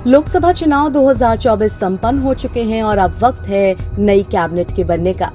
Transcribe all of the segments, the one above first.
लोकसभा चुनाव 2024 संपन्न हो चुके हैं और अब वक्त है नई कैबिनेट के बनने का।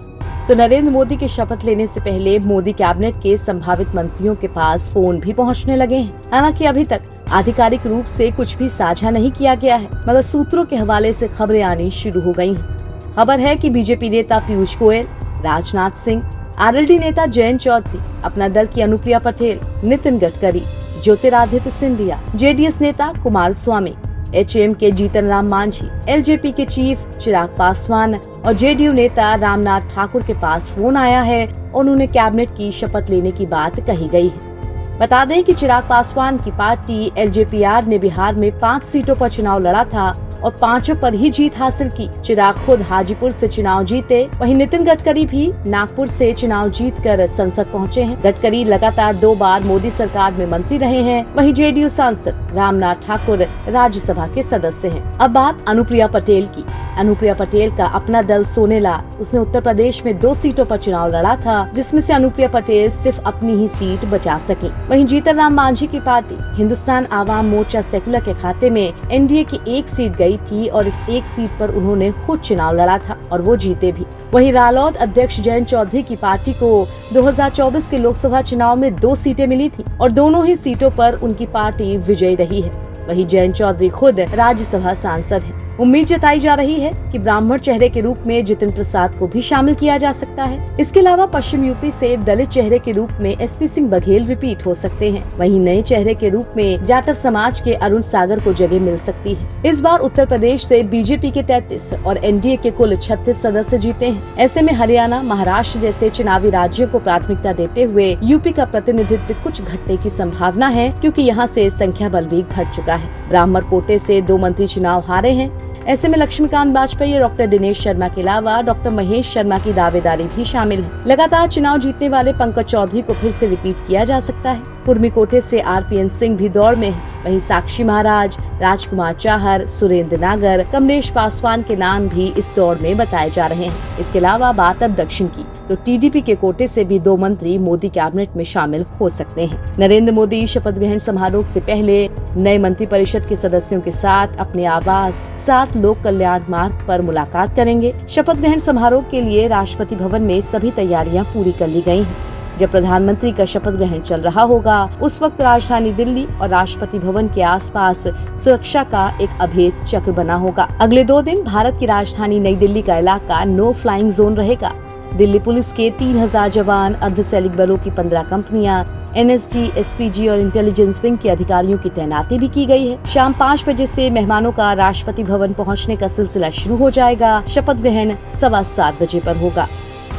तो नरेंद्र मोदी के शपथ लेने से पहले मोदी कैबिनेट के संभावित मंत्रियों के पास फोन भी पहुंचने लगे हैं। हालांकि अभी तक आधिकारिक रूप से कुछ भी साझा नहीं किया गया है, मगर सूत्रों के हवाले से खबरें आनी शुरू हो गई हैं। खबर है कि बीजेपी नेता पीयूष गोयल, राजनाथ सिंह, आरएलडी नेता जयंत चौधरी, अपना दल की अनुप्रिया पटेल, नितिन गडकरी, ज्योतिरादित्य सिंधिया, जेडीएस नेता कुमारस्वामी, एचएम के जीतन राम मांझी, एलजेपी के चीफ चिराग पासवान और जेडीयू नेता रामनाथ ठाकुर के पास फोन आया है और उन्होंने कैबिनेट की शपथ लेने की बात कही गई है। बता दें कि चिराग पासवान की पार्टी एलजेपीआर ने बिहार में 5 सीटों पर चुनाव लड़ा था और 5 पर ही जीत हासिल की। चिराग खुद हाजीपुर से चुनाव जीते, वहीं नितिन गडकरी भी नागपुर से चुनाव जीतकर संसद पहुंचे हैं। गडकरी लगातार 2 बार मोदी सरकार में मंत्री रहे हैं, वहीं जेडीयू सांसद रामनाथ ठाकुर राज्यसभा के सदस्य हैं। अब बात अनुप्रिया पटेल की। अनुप्रिया पटेल का अपना दल सोनेला, उसने उत्तर प्रदेश में 2 सीटों पर चुनाव लड़ा था, जिसमें से अनुप्रिया पटेल सिर्फ अपनी ही सीट बचा सकी। वहीं जीतन राम मांझी की पार्टी हिंदुस्तान आवाम मोर्चा सेकुलर के खाते में एनडीए की 1 सीट गई थी और इस 1 सीट पर उन्होंने खुद चुनाव लड़ा था और वो जीते भी। वहीं रालोद अध्यक्ष जयंत चौधरी की पार्टी को 2024 के लोकसभा चुनाव में 2 सीटें मिली थी और दोनों ही सीटों पर उनकी पार्टी विजयी रही है। वहीं जयंत चौधरी खुद राज्यसभा सांसद हैं। उम्मीद जताई जा रही है कि ब्राह्मण चेहरे के रूप में जितिन प्रसाद को भी शामिल किया जा सकता है। इसके अलावा पश्चिम यूपी से दलित चेहरे के रूप में एसपी सिंह बघेल रिपीट हो सकते हैं। वहीं नए चेहरे के रूप में जाटव समाज के अरुण सागर को जगह मिल सकती है। इस बार उत्तर प्रदेश से बीजेपी के 33 और एनडीए के कुल 36 सदस्य जीते हैं। ऐसे में हरियाणा, महाराष्ट्र जैसे चुनावी राज्यों को प्राथमिकता देते हुए यूपी का प्रतिनिधित्व कुछ घटने की संभावना है, क्योंकि यहाँ से संख्या बल भी घट चुका है। ब्राह्मण कोटे से 2 मंत्री चुनाव हारे हैं। ऐसे में लक्ष्मीकांत वाजपेयी और डॉक्टर दिनेश शर्मा के अलावा डॉक्टर महेश शर्मा की दावेदारी भी शामिल है। लगातार चुनाव जीतने वाले पंकज चौधरी को फिर से रिपीट किया जा सकता है। कुर्मी कोटे से आरपीएन सिंह भी दौड़ में है। वहीं साक्षी महाराज, राजकुमार चाहर, सुरेंद्र नागर, कमलेश पासवान के नाम भी इस दौड़ में बताए जा रहे हैं। इसके अलावा बात अब दक्षिण की, तो टीडीपी के कोटे से भी 2 मंत्री मोदी कैबिनेट में शामिल हो सकते हैं। नरेंद्र मोदी शपथ ग्रहण समारोह से पहले नए मंत्रिपरिषद के सदस्यों के साथ अपने आवास 7 लोक कल्याण मार्ग पर मुलाकात करेंगे। शपथ ग्रहण समारोह के लिए राष्ट्रपति भवन में सभी तैयारियां पूरी कर ली गयी हैं। जब प्रधानमंत्री का शपथ ग्रहण चल रहा होगा, उस वक्त राजधानी दिल्ली और राष्ट्रपति भवन के आसपास सुरक्षा का एक अभेद चक्र बना होगा। अगले 2 दिन भारत की राजधानी नई दिल्ली का इलाका नो फ्लाइंग जोन रहेगा। दिल्ली पुलिस के 3000 जवान, अर्धसैनिक बलों की 15 कंपनियां, एनएसजी, एसपीजी और इंटेलिजेंस विंग के अधिकारियों की तैनाती भी की गई है। शाम 5 बजे से मेहमानों का राष्ट्रपति भवन पहुंचने का सिलसिला शुरू हो जाएगा। शपथ ग्रहण 7:15 बजे पर होगा।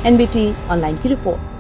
एनबीटी ऑनलाइन की रिपोर्ट।